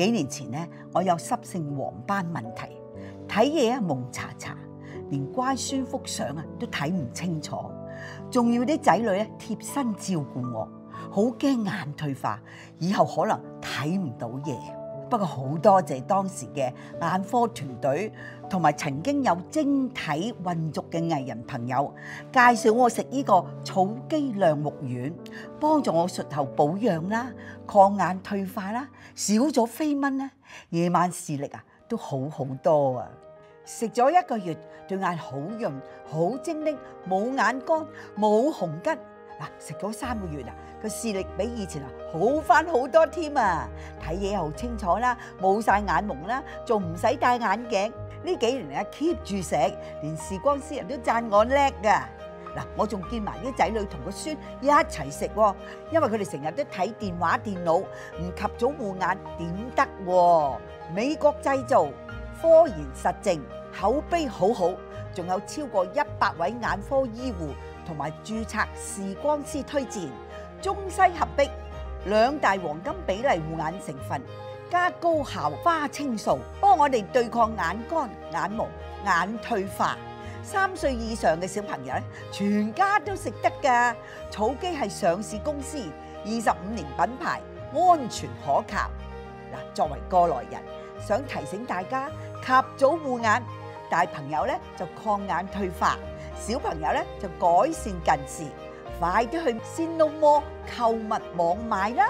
幾年前咧，我有濕性黃斑問題，睇嘢啊蒙查查，連乖孫幅相啊都睇唔清楚，仲要啲仔女咧貼身照顧我，好驚眼退化，以後可能睇唔到嘢。不過好多謝當時嘅眼科團隊，同埋曾經有晶體混濁嘅藝人朋友介紹我食呢個草肌亮目丸，幫助我術後保養啦、抗眼退化啦、少咗飛蚊啦，夜晚視力啊都好多啊！食咗1個月，對眼好潤、好精靈，冇眼乾、冇紅筋。嗱，食咗3個月啊，個視力比以前啊好翻好多添啊！睇嘢好清楚啦，冇晒眼蒙啦，仲唔使戴眼鏡。呢幾年啊 keep 住食，連視光師人都讚我叻噶。嗱，我仲見埋啲仔女同個孫一齊食喎，因為佢哋成日都睇電話電腦，唔及早護眼點得喎？美國製造，科研實證，口碑好好，仲有超過100位眼科醫護同埋註冊視光師推薦，中西合璧，2大黃金比例護眼成分，加高效花青素，幫我哋對抗眼乾、眼蒙、眼退化。3歲以上嘅小朋友咧，全家都食得㗎。草肌係上市公司，25年品牌，安全可靠。嗱，作為過來人，想提醒大家及早護眼，大朋友咧就抗眼退化，小朋友咧就改善近視。快啲去先no more購物網買啦！